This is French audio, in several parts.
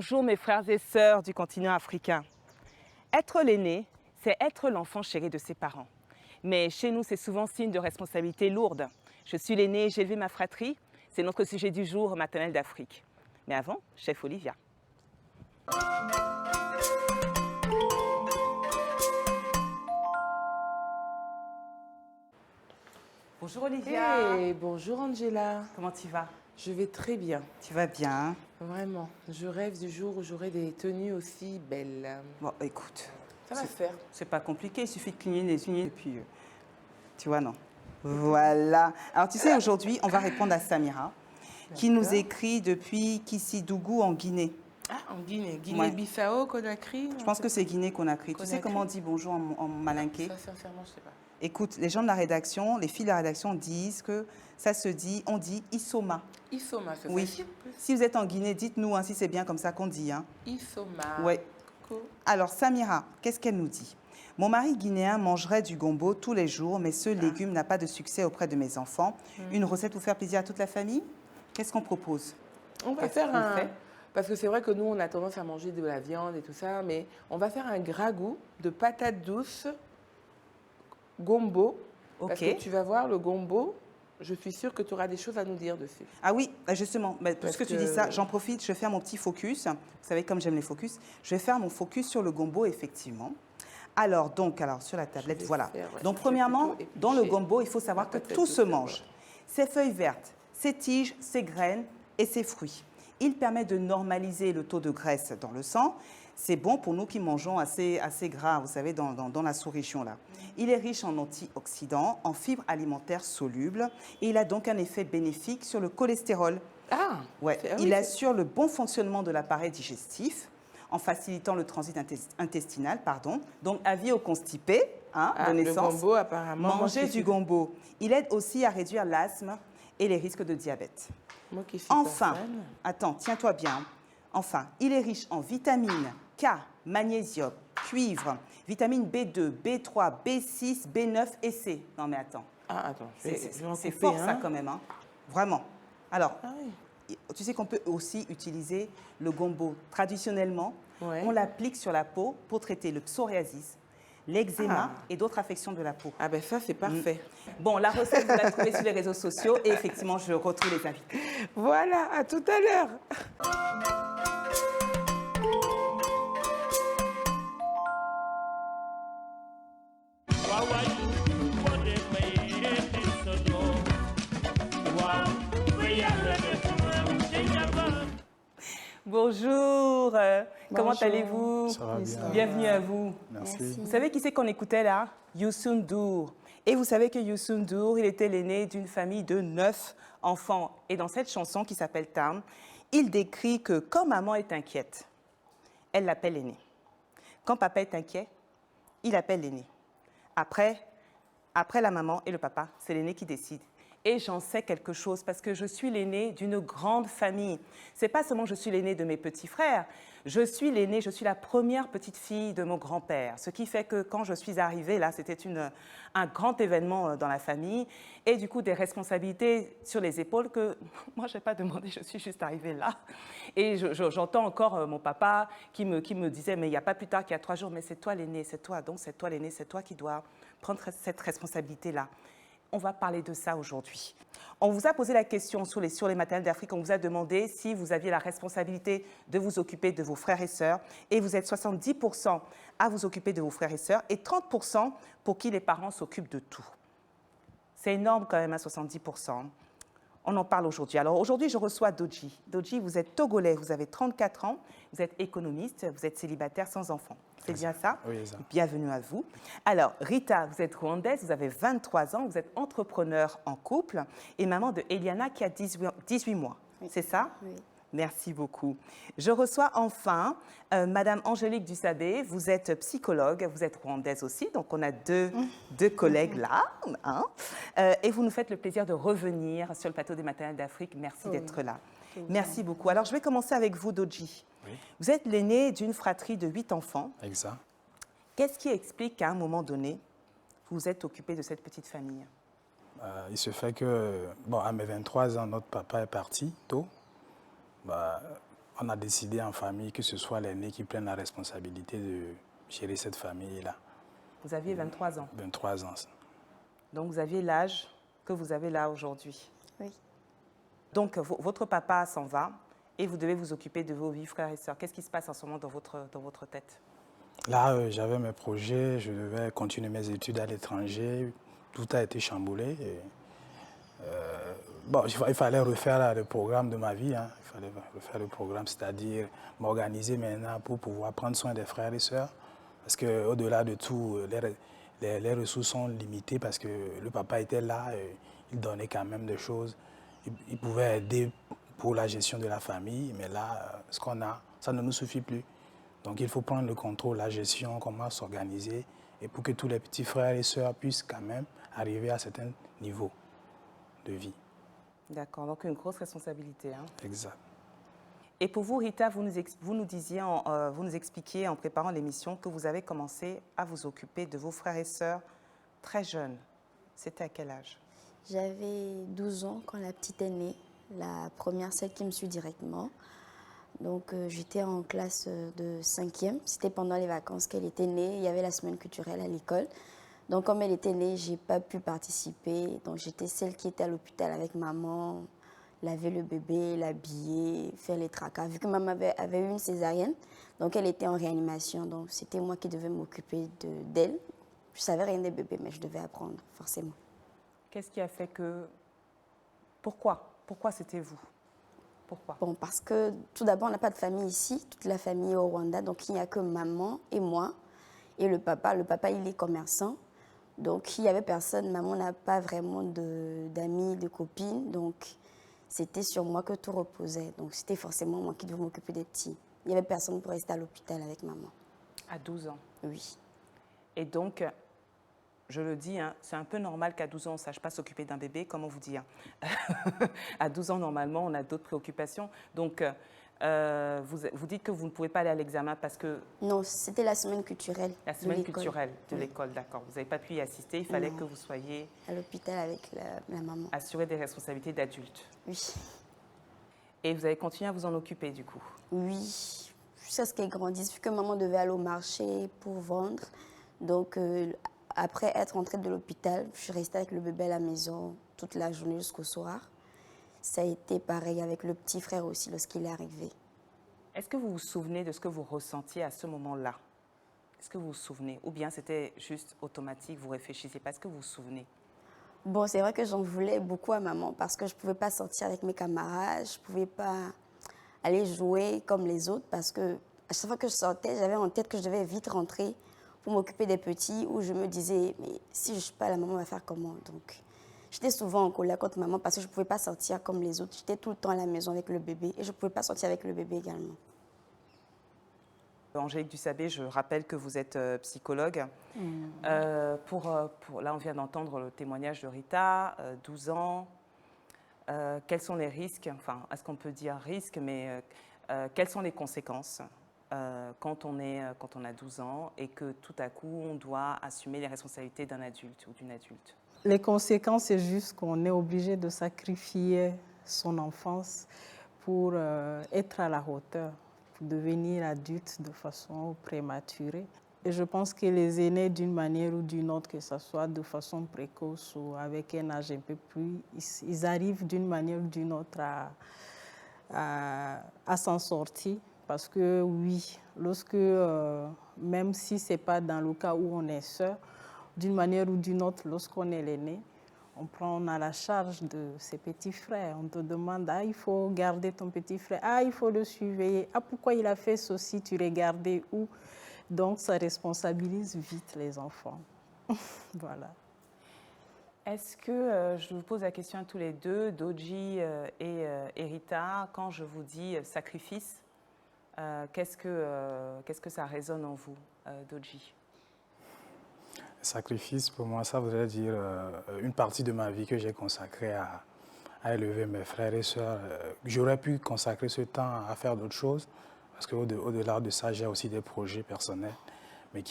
Bonjour mes frères et sœurs du continent africain. Être l'aîné, c'est être l'enfant chéri de ses parents. Mais chez nous, c'est souvent signe de responsabilité lourde. Je suis l'aîné, j'ai élevé ma fratrie. C'est notre sujet du jour, maternelle d'Afrique. Mais avant, chef Olivia. Bonjour Olivia. Hey, bonjour Angela. Comment tu vas? Je vais très bien. Tu vas bien? Vraiment. Je rêve du jour où j'aurai des tenues aussi belles. Bon, écoute. Ça va faire. C'est pas compliqué, il suffit de cligner les yeux et puis, tu vois, non. Voilà. Alors, tu sais, aujourd'hui, on va répondre à Samira, qui nous écrit depuis Kissidougou en Guinée. Ah, en Guinée. Ouais. Guinée-Bissau, Conakry. Je pense que c'est Guinée Conakry. Tu sais Conakry. comment on dit bonjour en malinké? Ça, sincèrement, je sais pas. Écoute, les gens de la rédaction, les filles de la rédaction disent que ça se dit, on dit Isoma. Isoma, c'est Oui. facile. Si vous êtes en Guinée, dites-nous hein, si c'est bien comme ça qu'on dit. Hein. Isoma. Ouais. Coucou. Alors, Samira, qu'est-ce qu'elle nous dit? Mon mari guinéen mangerait du gombo tous les jours, mais ce légume n'a pas de succès auprès de mes enfants. Une recette pour faire plaisir à toute la famille? Qu'est-ce qu'on propose? On va Qu'est-ce faire qu'on un... fait? Parce que c'est vrai que nous, on a tendance à manger de la viande et tout ça, mais on va faire un ragoût de patates douces, gombo. Parce Ok. que tu vas voir, le gombo, je suis sûre que tu auras des choses à nous dire dessus. Ah oui, justement, Parce puisque tu que- dis ça, j'en profite, je vais faire mon petit focus. Vous savez, comme j'aime les focus, je vais faire mon focus sur le gombo, effectivement. Alors, sur la tablette, vais voilà. faire, ouais, Donc, je vais premièrement, plutôt dans le éplucher gombo, il faut savoir la que patate tout douce se d'abord. mange. Ses feuilles vertes, ses tiges, ses graines et ses fruits. Il permet de normaliser le taux de graisse dans le sang. C'est bon pour nous qui mangeons assez gras, vous savez, dans la sous-région là. Il est riche en antioxydants, en fibres alimentaires solubles et il a donc un effet bénéfique sur le cholestérol. Ah, Ouais. c'est- ah oui, Il c'est- assure le bon fonctionnement de l'appareil digestif en facilitant le transit intestinal. Donc, avis aux constipés de le naissance, gombo, apparemment. moi mangez qui du suis- gombo. Il aide aussi à réduire l'asthme et les risques de diabète. Moi qui suis Enfin, pas fan. attends, tiens-toi bien. Enfin, il est riche en vitamines K, magnésium, cuivre, vitamines B2, B3, B6, B9 et C. Non mais attends, Ah, attends, je vais en c'est couper fort un. ça quand même, hein. Vraiment. Alors, Ah oui. tu sais qu'on peut aussi utiliser le gombo traditionnellement. Ouais. On l'applique sur la peau pour traiter le psoriasis, l'eczéma Ah. et d'autres affections de la peau. Ah ben ça, c'est parfait. Bon, la recette, vous la trouvez sur les réseaux sociaux et effectivement, je retrouve les invités. Voilà, à tout à l'heure. Bonjour, comment Bonjour. allez-vous? Ça va bien. Bienvenue à vous. Merci. Vous savez qui c'est qu'on écoutait là? Youssou N'Dour. Et vous savez que Youssou N'Dour, il était l'aîné d'une famille de 9 enfants. Et dans cette chanson qui s'appelle Tam, il décrit que quand maman est inquiète, elle l'appelle l'aîné. Quand papa est inquiet, il appelle l'aîné. Après la maman et le papa, c'est l'aîné qui décide. Et j'en sais quelque chose parce que je suis l'aîné d'une grande famille. C'est pas seulement je suis l'aîné de mes petits frères, je suis l'aîné, je suis la première petite fille de mon grand-père. Ce qui fait que quand je suis arrivée là, c'était un grand événement dans la famille et du coup des responsabilités sur les épaules que moi je n'ai pas demandé, je suis juste arrivée là. Et j'entends encore mon papa qui me disait mais il n'y a pas plus tard qu'il y a 3 jours, mais c'est toi l'aîné, c'est toi, donc c'est toi l'aîné, c'est toi qui dois prendre cette responsabilité-là. On va parler de ça aujourd'hui. On vous a posé la question sur les maternelles d'Afrique. On vous a demandé si vous aviez la responsabilité de vous occuper de vos frères et sœurs. Et vous êtes 70% à vous occuper de vos frères et sœurs et 30% pour qui les parents s'occupent de tout. C'est énorme quand même à 70%. On en parle aujourd'hui. Alors aujourd'hui, je reçois Doji. Doji, vous êtes togolais, vous avez 34 ans, vous êtes économiste, vous êtes célibataire sans enfant. C'est bien ça? Oui, c'est ça. Bienvenue à vous. Alors, Rita, vous êtes rwandaise, vous avez 23 ans, vous êtes entrepreneur en couple et maman de Eliana qui a 18 mois. Oui. C'est ça? Oui. Merci beaucoup. Je reçois enfin Madame Angélique Dussabé. Vous êtes psychologue, vous êtes rwandaise aussi, donc on a deux collègues là. Hein. Et vous nous faites le plaisir de revenir sur le plateau des maternelles d'Afrique. Merci d'être là. Merci beaucoup. Alors, je vais commencer avec vous, Doji. Oui. Vous êtes l'aîné d'une fratrie de 8 enfants. Exact. Qu'est-ce qui explique qu'à un moment donné, vous vous êtes occupé de cette petite famille? Il se fait que, bon, à mes 23 ans, notre papa est parti tôt. on a décidé en famille que ce soit l'aîné qui prenne la responsabilité de gérer cette famille-là. Vous aviez 23 ans. 23 ans. Donc, vous aviez l'âge que vous avez là aujourd'hui. Oui. Donc, votre papa s'en va et vous devez vous occuper de vos 8 frères et sœurs. Qu'est-ce qui se passe en ce moment dans votre tête? Là, j'avais mes projets, je devais continuer mes études à l'étranger. Tout a été chamboulé. Bon, il fallait refaire le programme de ma vie. Hein. Il fallait refaire le programme, c'est-à-dire m'organiser maintenant pour pouvoir prendre soin des frères et sœurs. Parce qu'au-delà de tout, les ressources sont limitées parce que le papa était là, il donnait quand même des choses. Il pouvait aider pour la gestion de la famille, mais là, ce qu'on a, ça ne nous suffit plus. Donc il faut prendre le contrôle, la gestion, comment s'organiser, et pour que tous les petits frères et sœurs puissent quand même arriver à un certain niveau de vie. D'accord, donc une grosse responsabilité. Hein. Exact. Et pour vous, Rita, vous nous expliquiez en préparant l'émission que vous avez commencé à vous occuper de vos frères et sœurs très jeunes. C'était à quel âge? J'avais 12 ans quand la petite est née, la première, celle qui me suit directement. Donc j'étais en classe de 5e, c'était pendant les vacances qu'elle était née, il y avait la semaine culturelle à l'école. Donc comme elle était née, je n'ai pas pu participer, donc j'étais celle qui était à l'hôpital avec maman, laver le bébé, l'habiller, faire les tracas. Vu que maman avait eu une césarienne, donc elle était en réanimation, donc c'était moi qui devais m'occuper d'elle. Je ne savais rien des bébés, mais je devais apprendre, forcément. Qu'est-ce qui a fait que... Pourquoi c'était vous? Pourquoi? Bon, parce que tout d'abord, on n'a pas de famille ici, toute la famille est au Rwanda, donc il n'y a que maman et moi et le papa. Le papa, il est commerçant, donc il n'y avait personne. Maman n'a pas vraiment d'amis, de copines, donc c'était sur moi que tout reposait. Donc c'était forcément moi qui devais m'occuper des petits. Il n'y avait personne pour rester à l'hôpital avec maman. À 12 ans? Oui. Et donc, je le dis, hein, c'est un peu normal qu'à 12 ans, on ne sache pas s'occuper d'un bébé, comment vous dire. À 12 ans, normalement, on a d'autres préoccupations. Donc, vous dites que vous ne pouvez pas aller à l'examen parce que... Non, c'était la semaine culturelle. La semaine de l'école. culturelle de Oui. l'école, d'accord. Vous n'avez pas pu y assister, il fallait Non. que vous soyez À l'hôpital avec la maman. assuré des responsabilités d'adulte. Oui. Et vous avez continué à vous en occuper, du coup? Oui, jusqu'à ce qu'elle grandisse, vu que maman devait aller au marché pour vendre. Donc, après être rentrée de l'hôpital, je suis restée avec le bébé à la maison toute la journée jusqu'au soir. Ça a été pareil avec le petit frère aussi lorsqu'il est arrivé. Est-ce que vous vous souvenez de ce que vous ressentiez à ce moment-là? Est-ce que vous vous souvenez? Ou bien c'était juste automatique, vous réfléchissez pas? Est-ce que vous vous souvenez? Bon, c'est vrai que j'en voulais beaucoup à maman parce que je ne pouvais pas sortir avec mes camarades, je ne pouvais pas aller jouer comme les autres parce que à chaque fois que je sortais, j'avais en tête que je devais vite rentrer pour m'occuper des petits où je me disais, mais si je ne suis pas là, maman va faire comment? Donc, j'étais souvent en colère contre maman parce que je ne pouvais pas sortir comme les autres. J'étais tout le temps à la maison avec le bébé et je ne pouvais pas sortir avec le bébé également. Angélique Dussabé, je rappelle que vous êtes psychologue. Là, on vient d'entendre le témoignage de Rita, 12 ans. Quels sont les risques? Enfin, est-ce qu'on peut dire risques, mais quelles sont les conséquences quand on a 12 ans et que tout à coup, on doit assumer les responsabilités d'un adulte ou d'une adulte? Les conséquences, c'est juste qu'on est obligé de sacrifier son enfance pour être à la hauteur, pour devenir adulte de façon prématurée. Et je pense que les aînés, d'une manière ou d'une autre, que ce soit de façon précoce ou avec un âge un peu plus, ils arrivent d'une manière ou d'une autre à s'en sortir. Parce que oui, même si ce n'est pas dans le cas où on est sœur, d'une manière ou d'une autre, lorsqu'on est l'aîné, on a la charge de ses petits frères. On te demande, il faut garder ton petit frère, il faut le surveiller, pourquoi il a fait ceci, tu regardais où? Donc, ça responsabilise vite les enfants. Voilà. Est-ce que, je vous pose la question à tous les deux, Doji et Rita, quand je vous dis sacrifice, qu'est-ce que ça résonne en vous, Doji? Sacrifice, pour moi, ça voudrait dire une partie de ma vie que j'ai consacrée à élever mes frères et sœurs. J'aurais pu consacrer ce temps à faire d'autres choses, parce qu'au-delà de ça, j'ai aussi des projets personnels, mais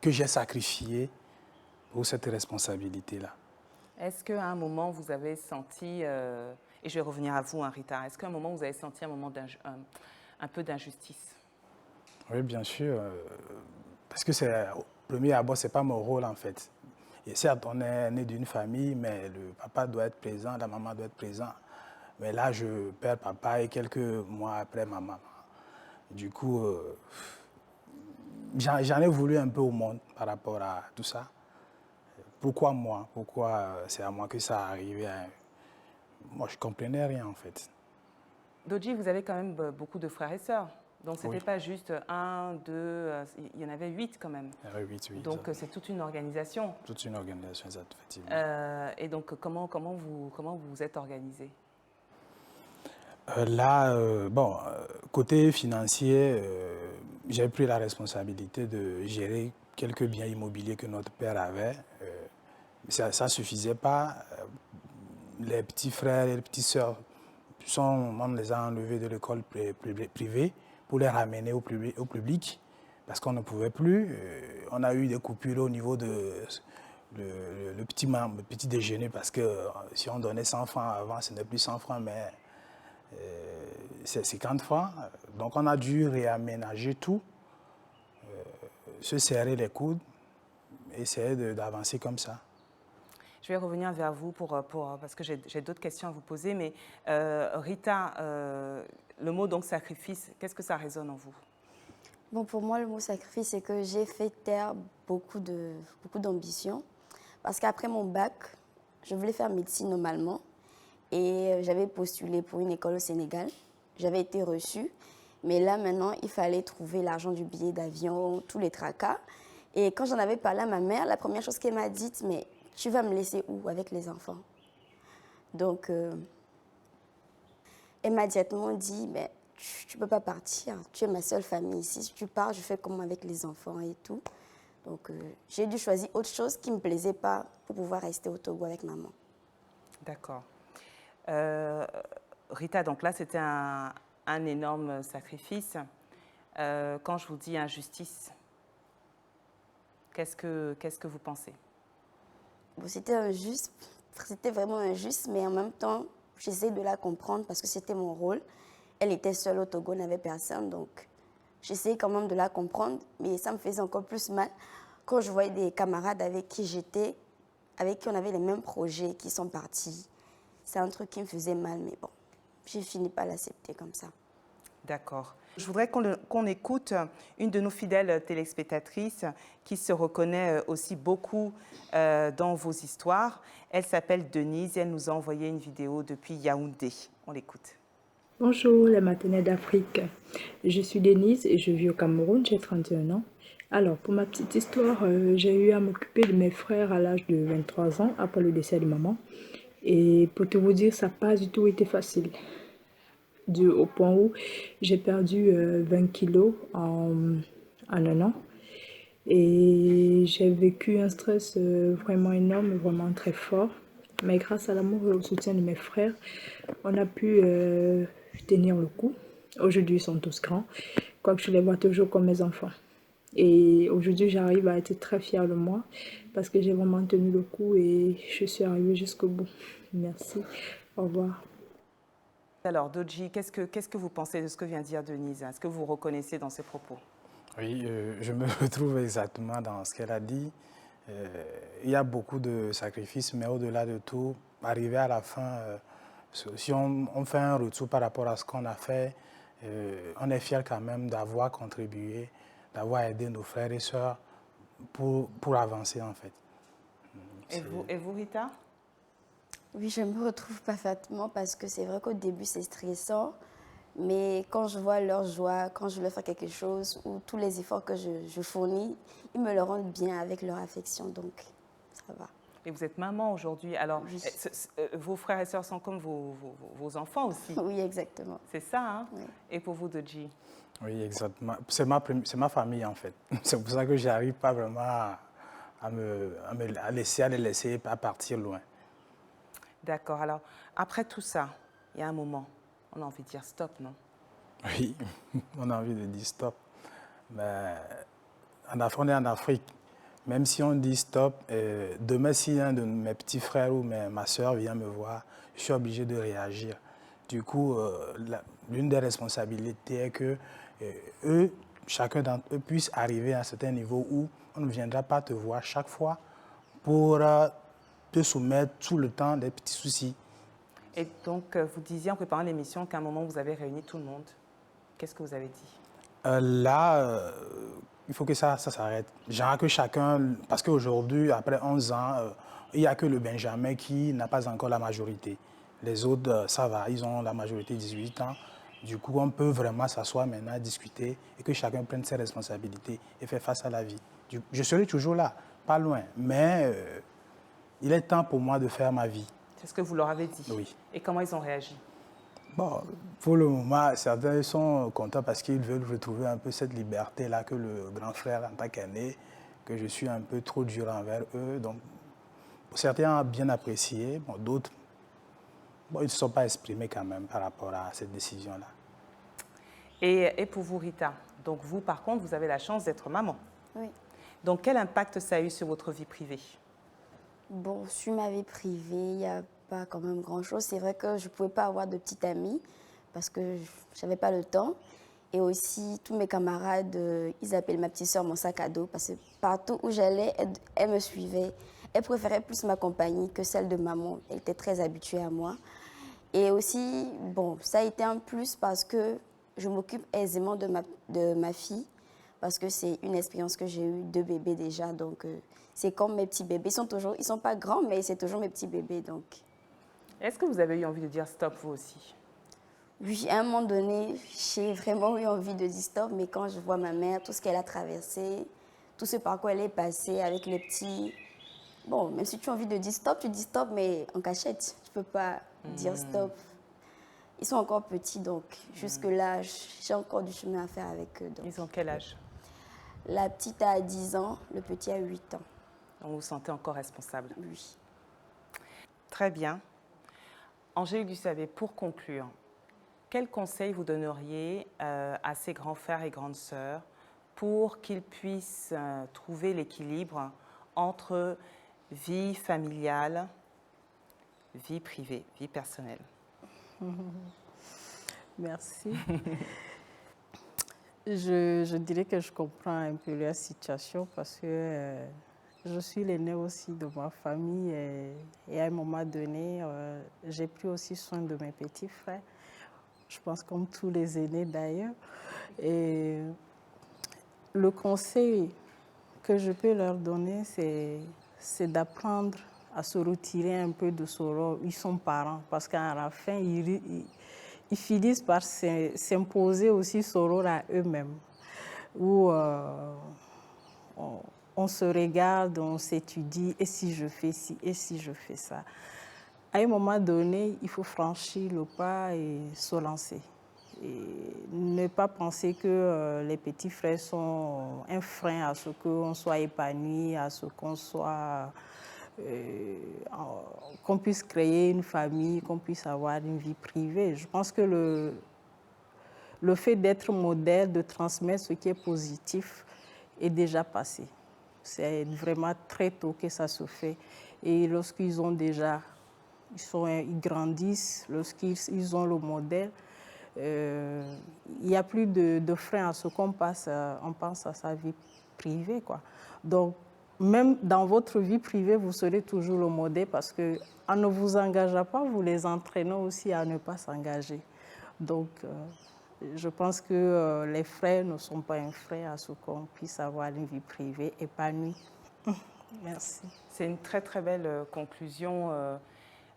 que j'ai sacrifiés pour cette responsabilité-là. Est-ce qu'à un moment, vous avez senti Et je vais revenir à vous, hein, Rita. Est-ce qu'à un moment, vous avez senti un moment un peu d'injustice? Oui, bien sûr. Parce que au premier abord, ce n'est pas mon rôle en fait. Et certes, on est né d'une famille, mais le papa doit être présent, la maman doit être présente. Mais là, je perds papa et quelques mois après ma maman. Du coup, j'en ai voulu un peu au monde par rapport à tout ça. Pourquoi moi? Pourquoi c'est à moi que ça arrivait? Moi, je ne comprenais rien en fait. Dodji, vous avez quand même beaucoup de frères et sœurs. Donc, ce n'était Oui. pas juste un, deux, il y en avait 8 quand même. Oui, oui, Donc, c'est toute une organisation. toute une organisation, exact, effectivement. Et donc, comment vous vous êtes organisé? Côté financier, j'ai pris la responsabilité de gérer quelques biens immobiliers que notre père avait. Ça ne suffisait pas. Les petits frères et les petites sœurs, on les a enlevés de l'école privée pour les ramener au public parce qu'on ne pouvait plus. On a eu des coupures au niveau de le petit déjeuner parce que si on donnait 100 francs avant, ce n'est plus 100 francs, mais c'est 50 francs. Donc on a dû réaménager tout, se serrer les coudes, essayer d'avancer comme ça. Je vais revenir vers vous parce que j'ai d'autres questions à vous poser. Mais Rita, le mot donc sacrifice, qu'est-ce que ça résonne en vous? Bon, pour moi, le mot sacrifice, c'est que j'ai fait taire beaucoup d'ambition. Parce qu'après mon bac, je voulais faire médecine normalement. Et j'avais postulé pour une école au Sénégal. J'avais été reçue. Mais là, maintenant, il fallait trouver l'argent du billet d'avion, tous les tracas. Et quand j'en avais parlé à ma mère, la première chose qu'elle m'a dit, mais tu vas me laisser où avec les enfants? Donc, elle m'a directement dit, mais tu ne peux pas partir. Tu es ma seule famille ici. Si tu pars, je fais comment avec les enfants et tout. Donc, j'ai dû choisir autre chose qui ne me plaisait pas pour pouvoir rester au Togo avec maman. D'accord. Rita, donc là, c'était un énorme sacrifice. Quand je vous dis injustice, qu'est-ce que vous pensez? Bon, c'était injuste, c'était vraiment injuste, mais en même temps, j'essaie de la comprendre parce que c'était mon rôle. Elle était seule au Togo, n'avait personne, donc j'essayais quand même de la comprendre, mais ça me faisait encore plus mal quand je voyais des camarades avec qui j'étais, avec qui on avait les mêmes projets, qui sont partis. C'est un truc qui me faisait mal, mais bon, j'ai fini par l'accepter comme ça. D'accord. Je voudrais qu'on écoute une de nos fidèles téléspectatrices qui se reconnaît aussi beaucoup dans vos histoires. Elle s'appelle Denise et elle nous a envoyé une vidéo depuis Yaoundé. On l'écoute. Bonjour les matinées d'Afrique. Je suis Denise et je vis au Cameroun, j'ai 31 ans. Alors, pour ma petite histoire, j'ai eu à m'occuper de mes frères à l'âge de 23 ans après le décès de maman. Et pour tout vous dire, ça n'a pas du tout été facile. Au point où j'ai perdu 20 kilos en un an. Et j'ai vécu un stress vraiment énorme, vraiment très fort. Mais grâce à l'amour et au soutien de mes frères, on a pu tenir le coup. Aujourd'hui, ils sont tous grands, quoique je les vois toujours comme mes enfants. Et aujourd'hui, j'arrive à être très fière de moi parce que j'ai vraiment tenu le coup et je suis arrivée jusqu'au bout. Merci. Au revoir. Alors, Dodji, qu'est-ce que vous pensez de ce que vient de dire Denise? Est-ce que vous reconnaissez dans ses propos? Oui, je me retrouve exactement dans ce qu'elle a dit. Il y a beaucoup de sacrifices, mais au-delà de tout, arriver à la fin, si on fait un retour par rapport à ce qu'on a fait, on est fier quand même d'avoir contribué, d'avoir aidé nos frères et sœurs pour avancer en fait. Et vous, Rita? Oui, je me retrouve parfaitement parce que c'est vrai qu'au début, c'est stressant. Mais quand je vois leur joie, quand je leur fais quelque chose, ou tous les efforts que je fournis, ils me le rendent bien avec leur affection, donc ça va. Et vous êtes maman aujourd'hui. Alors, Oui. vos frères et sœurs sont comme vos enfants aussi. Oui, exactement. C'est ça, hein? Oui. Et pour vous, Dodji? Oui, exactement. C'est ma famille en fait. C'est pour ça que j'arrive pas vraiment à les laisser à partir loin. D'accord. Alors, après tout ça, il y a un moment, on a envie de dire stop, non? Oui, on a envie de dire stop. Mais on est en Afrique. même si on dit stop, demain, si un de mes petits frères ou ma soeur vient me voir, je suis obligé de réagir. Du coup, l'une des responsabilités est que eux, chacun d'entre eux puisse arriver à un certain niveau où on ne viendra pas te voir chaque fois pour te soumettre tout le temps des petits soucis. Et donc, vous disiez en préparant l'émission qu'à un moment, vous avez réuni tout le monde. Qu'est-ce que vous avez dit? Là, il faut que ça s'arrête. Genre que chacun, parce qu'aujourd'hui, après 11 ans, il n'y a que le Benjamin qui n'a pas encore la majorité. Les autres, ça va, ils ont la majorité 18 ans. Du coup, on peut vraiment s'asseoir maintenant, discuter et que chacun prenne ses responsabilités et faire face à la vie. Je serai toujours là, pas loin, mais il est temps pour moi de faire ma vie. C'est ce que vous leur avez dit? Oui. Et comment ils ont réagi? Bon, pour le moment, certains sont contents parce qu'ils veulent retrouver un peu cette liberté-là que le grand frère en tant qu'aîné, que je suis un peu trop dur envers eux. Donc, certains ont bien apprécié, bon, d'autres, bon, ils ne se sont pas exprimés quand même par rapport à cette décision-là. Et pour vous, Rita, donc vous, par contre, vous avez la chance d'être maman. Oui. Donc, quel impact ça a eu sur votre vie privée? Bon, sur ma vie privée, il n'y a pas quand même grand-chose. C'est vrai que je ne pouvais pas avoir de petite amie parce que je n'avais pas le temps. Et aussi, tous mes camarades, ils appellent ma petite soeur mon sac à dos parce que partout où j'allais, elle me suivait. Elle préférait plus ma compagnie que celle de maman. Elle était très habituée à moi. Et aussi, bon, ça a été un plus parce que je m'occupe aisément de ma fille parce que c'est une expérience que j'ai eue, 2 bébés déjà. Donc, c'est comme mes petits bébés. Ils sont pas grands, mais c'est toujours mes petits bébés. Donc. Est-ce que vous avez eu envie de dire stop, vous aussi? Oui, à un moment donné, j'ai vraiment eu envie de dire stop, mais quand je vois ma mère, tout ce qu'elle a traversé, tout ce par quoi elle est passée avec les petits... Bon, même si tu as envie de dire stop, tu dis stop, mais en cachette. Tu ne peux pas dire stop. Ils sont encore petits, donc jusque-là, j'ai encore du chemin à faire avec eux. Donc. Ils ont quel âge? La petite a 10 ans, le petit a 8 ans. Donc vous vous sentez encore responsable? Oui. Très bien. Angélique Dussavet, pour conclure, quel conseil vous donneriez à ces grands frères et grandes sœurs pour qu'ils puissent trouver l'équilibre entre vie familiale, vie privée, vie personnelle? Merci. Je dirais que je comprends un peu la situation parce que je suis l'aînée aussi de ma famille et à un moment donné, j'ai pris aussi soin de mes petits frères. Je pense comme tous les aînés d'ailleurs. Et le conseil que je peux leur donner, c'est d'apprendre à se retirer un peu de ce rôle. Ils sont parents parce qu'à la fin, ils finissent par s'imposer aussi ce rôle à eux-mêmes. Où on se regarde, on s'étudie, et si je fais ci, et si je fais ça. À un moment donné, il faut franchir le pas et se lancer. Et ne pas penser que les petits frères sont un frein à ce qu'on soit épanoui, à ce qu'on soit... qu'on puisse créer une famille, qu'on puisse avoir une vie privée. Je pense que le fait d'être modèle, de transmettre ce qui est positif est déjà passé. C'est vraiment très tôt que ça se fait. Et lorsqu'ils ont déjà, ils grandissent, lorsqu'ils ont le modèle, il n'y a plus de frein à ce qu'on passe, on pense à sa vie privée, quoi. Donc, même dans votre vie privée, vous serez toujours le modèle parce qu'en ne vous engageant pas, vous les entraînez aussi à ne pas s'engager. Donc, je pense que les frères ne sont pas un frein à ce qu'on puisse avoir une vie privée épanouie. Merci. C'est une très très belle conclusion.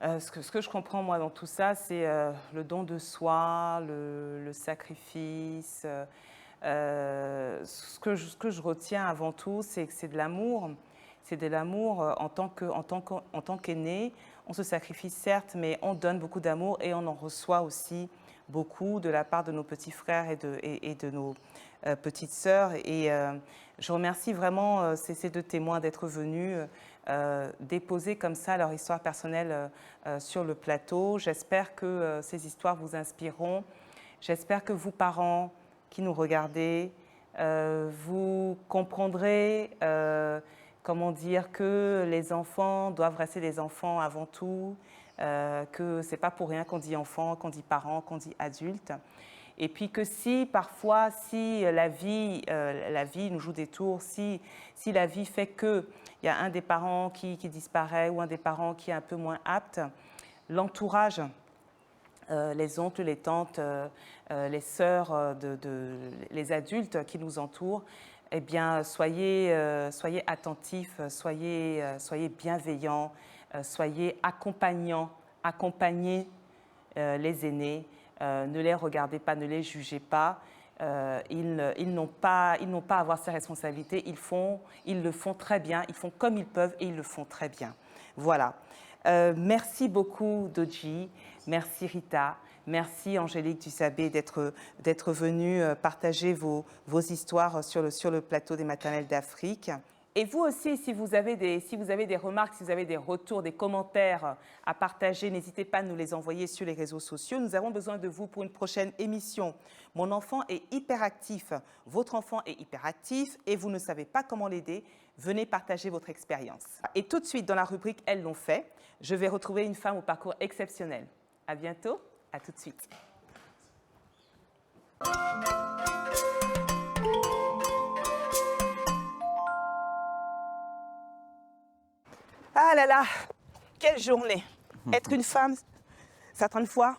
Ce que je comprends moi dans tout ça, c'est le don de soi, le sacrifice. Ce que je retiens avant tout, c'est que c'est de l'amour. C'est de l'amour en tant qu'aîné. On se sacrifie certes, mais on donne beaucoup d'amour et on en reçoit aussi beaucoup de la part de nos petits frères et de nos petites sœurs. Et je remercie vraiment ces 2 témoins d'être venus déposer comme ça leur histoire personnelle sur le plateau. J'espère que ces histoires vous inspireront. J'espère que vous, parents qui nous regardez, vous comprendrez comment dire, que les enfants doivent rester des enfants avant tout, que ce n'est pas pour rien qu'on dit enfant, qu'on dit parent, qu'on dit adulte. Et puis que si parfois, si la vie nous joue des tours, si la vie fait qu'il y a un des parents qui disparaît ou un des parents qui est un peu moins apte, l'entourage, les oncles, les tantes, les sœurs, les adultes qui nous entourent, eh bien, soyez attentifs, soyez bienveillants, soyez accompagnez les aînés. Ne les regardez pas, ne les jugez pas. Ils n'ont pas à avoir ces responsabilités. Ils le font très bien. Ils font comme ils peuvent et ils le font très bien. Voilà. Merci beaucoup, Dodji. Merci, Rita. Merci, Angélique Dussabé, d'être venue partager vos histoires sur le plateau des Maternelles d'Afrique. Et vous aussi, si vous avez des remarques, si vous avez des retours, des commentaires à partager, n'hésitez pas à nous les envoyer sur les réseaux sociaux. Nous avons besoin de vous pour une prochaine émission. Mon enfant est hyperactif, votre enfant est hyperactif et vous ne savez pas comment l'aider. Venez partager votre expérience. Et tout de suite, dans la rubrique « Elles l'ont fait », je vais retrouver une femme au parcours exceptionnel. À bientôt, à tout de suite. Ah là là, quelle journée. Être une femme, certaines fois,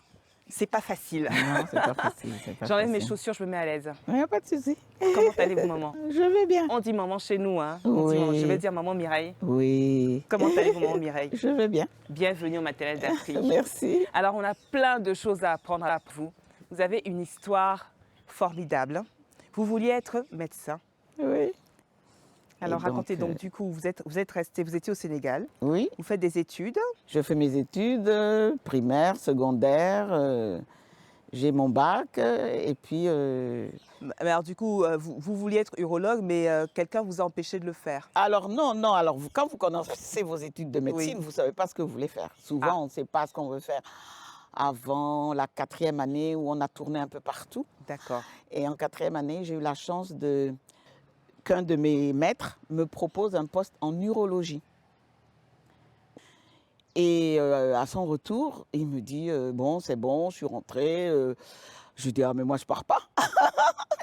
c'est pas facile. Non, c'est pas facile. J'enlève mes chaussures, je me mets à l'aise. Il n'y a pas de souci. Comment allez-vous, maman? Je vais bien. On dit maman chez nous, hein. Oui. Je vais dire maman Mireille. Oui. Comment allez-vous, maman Mireille? Je vais bien. Bienvenue aux Maternelles d'Afrique. Merci. Alors, on a plein de choses à apprendre à vous. Vous avez une histoire formidable. Vous vouliez être médecin. Oui. Alors, Et donc, racontez donc, du coup, vous êtes resté, vous étiez au Sénégal. Oui. Vous faites des études. Je fais mes études primaires, secondaires. J'ai mon bac et puis... Mais alors, du coup, vous vouliez être urologue, mais quelqu'un vous a empêché de le faire. Alors non. Alors quand vous commencez vos études de médecine, vous ne savez pas ce que vous voulez faire. Souvent, on ne sait pas ce qu'on veut faire avant la 4e année où on a tourné un peu partout. D'accord. Et en 4e année, j'ai eu la chance qu'un de mes maîtres me propose un poste en urologie. Et à son retour, il me dit bon, c'est bon, je suis rentrée. Je lui dis ah mais moi je pars pas.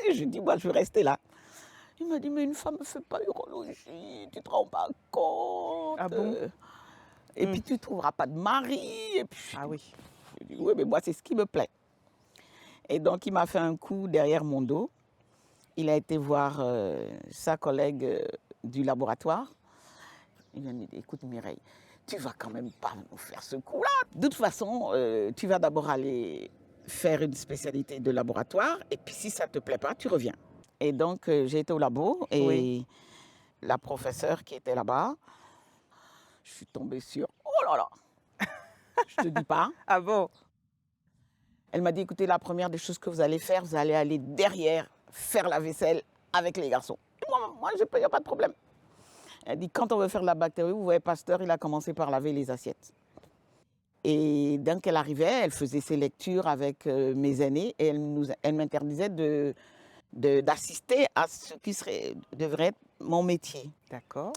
Et je lui dis moi je veux rester là. Il m'a dit mais une femme ne fait pas urologie, tu te rends pas compte. Ah bon? Et puis tu trouveras pas de mari. Et puis, Ah oui. je dis oui mais moi c'est ce qui me plaît. Et donc il m'a fait un coup derrière mon dos. Il a été voir sa collègue du laboratoire. Il m'a dit écoute Mireille, tu vas quand même pas nous faire ce coup-là. De toute façon, tu vas d'abord aller faire une spécialité de laboratoire et puis si ça ne te plaît pas, tu reviens. Et donc, j'ai été au labo et la professeure qui était là-bas, je suis tombée sur... Oh là là. Je ne te dis pas. Ah bon? Elle m'a dit, écoutez, la première des choses que vous allez faire, vous allez aller derrière faire la vaisselle avec les garçons. Et moi, il n'y a pas de problème. Elle dit, quand on veut faire la bactérie, vous voyez, Pasteur, il a commencé par laver les assiettes. Et dès qu'elle arrivait, elle faisait ses lectures avec mes aînés et elle m'interdisait d'assister à ce qui devrait être mon métier. D'accord.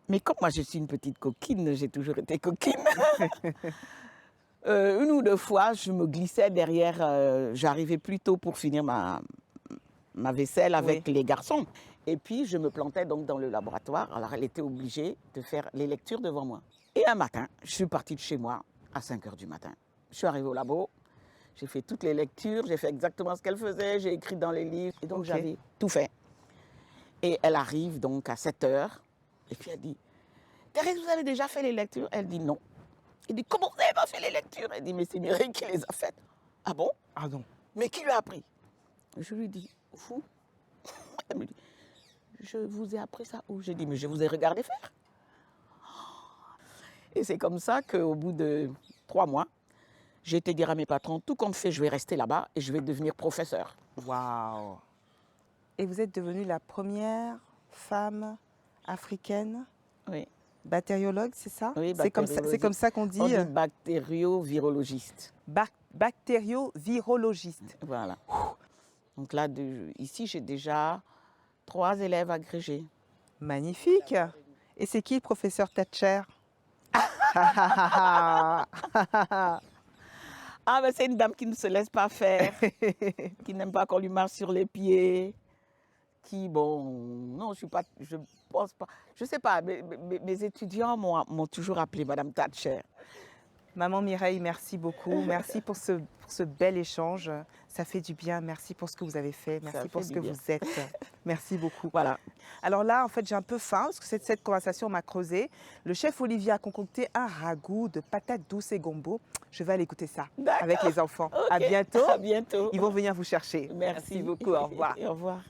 Mais comme moi, je suis une petite coquine, j'ai toujours été coquine. Une ou deux fois, je me glissais derrière, j'arrivais plus tôt pour finir ma vaisselle avec les garçons. Et puis, je me plantais donc dans le laboratoire. Alors, elle était obligée de faire les lectures devant moi. Et un matin, je suis partie de chez moi à 5 h du matin. Je suis arrivée au labo, j'ai fait toutes les lectures, j'ai fait exactement ce qu'elle faisait, j'ai écrit dans les livres. Et donc, j'avais tout fait. Et elle arrive donc à 7 h. Et puis, elle dit, Thérèse, vous avez déjà fait les lectures? Elle dit non. Il dit, comment vous n'avez pas fait les lectures? Elle dit, mais c'est Mireille qui les a faites. Ah bon? Ah non. Mais qui lui a appris? Je lui dis, vous? Elle me dit, je vous ai appris ça où? J'ai dit, mais je vous ai regardé faire. Et c'est comme ça qu'au bout de 3 mois, j'ai été dire à mes patrons, tout compte fait, je vais rester là-bas et je vais devenir professeur. Waouh. Et vous êtes devenue la première femme africaine bactériologue, c'est ça? Oui, c'est comme ça qu'on dit. On dit bactério-virologiste. Bactério-virologiste. Voilà. Donc là, ici, j'ai déjà 3 élèves agrégés. Magnifique. Et c'est qui le professeur Thatcher? Ah, ben c'est une dame qui ne se laisse pas faire, qui n'aime pas qu'on lui marche sur les pieds, qui, bon, non, je pense pas, je sais pas, mes étudiants m'ont toujours appelée Madame Thatcher. Maman Mireille, merci beaucoup. Merci pour ce bel échange. Ça fait du bien. Merci pour ce que vous avez fait. Merci pour ce que vous êtes. Merci beaucoup. Voilà. Alors là, en fait, j'ai un peu faim parce que cette conversation m'a creusé. Le chef Olivier a concocté un ragoût de patates douces et gombo. Je vais aller écouter ça avec les enfants. Okay. À bientôt. À bientôt. Ils vont venir vous chercher. Merci beaucoup. Au revoir. Au revoir.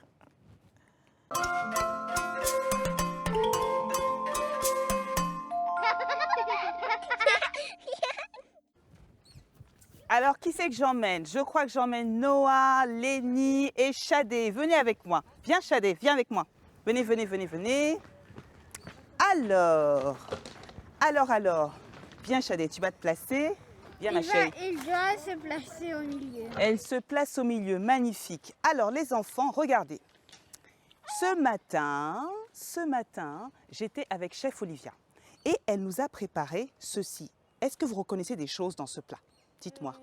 Alors, qui c'est que j'emmène? Je crois que j'emmène Noah, Lénie et Chadé. Venez avec moi. Viens, Chadé, viens avec moi. Venez, venez, venez, venez. Alors. Viens, Chadé, tu vas te placer. Viens, ma chérie. Il doit se placer au milieu. Elle se place au milieu, magnifique. Alors, les enfants, regardez. Ce matin, j'étais avec Chef Olivia et elle nous a préparé ceci. Est-ce que vous reconnaissez des choses dans ce plat? Dites-moi.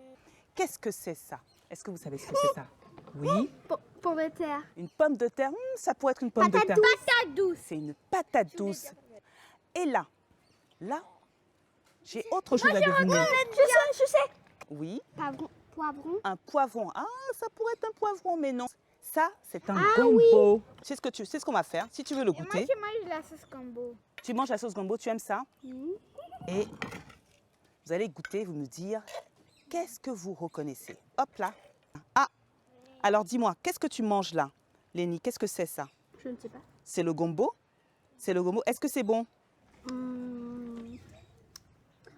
Qu'est-ce que c'est ça? Est-ce que vous savez ce que c'est ça? Oui. Pomme de terre. Une pomme de terre, ça pourrait être une pomme de terre. Patate douce. C'est une patate douce. Et là, j'ai autre chose à deviner. Je sais. Oui, Poivron. un poivron. Ah, ça pourrait être un poivron, mais non. Ça, c'est un gombo. C'est ce qu'on va faire. Si tu veux le Moi, goûter, je mange la sauce combo. tu manges la sauce gombo, tu aimes ça? Et vous allez goûter, vous me dire, qu'est-ce que vous reconnaissez? Hop là. Ah, alors dis-moi, qu'est-ce que tu manges là? Lénie, qu'est-ce que c'est ça? Je ne sais pas. C'est le gombo? C'est le gombo. Est-ce que c'est bon?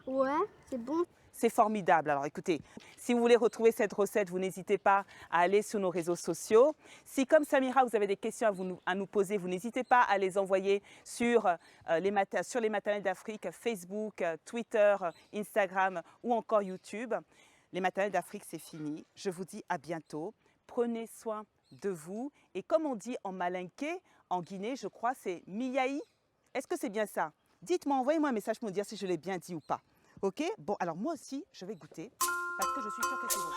Ouais, c'est bon. C'est formidable. Alors écoutez, si vous voulez retrouver cette recette, vous n'hésitez pas à aller sur nos réseaux sociaux. Si comme Samira, vous avez des questions à nous poser, vous n'hésitez pas à les envoyer sur les maternelles d'Afrique, Facebook, Twitter, Instagram ou encore YouTube. Les maternelles d'Afrique, c'est fini. Je vous dis à bientôt. Prenez soin de vous. Et comme on dit en malinké, en Guinée, je crois, c'est Miyaï. Est-ce que c'est bien ça? Dites-moi, envoyez-moi un message pour me dire si je l'ai bien dit ou pas. Ok? Bon, alors moi aussi, je vais goûter parce que je suis sûre que c'est bon.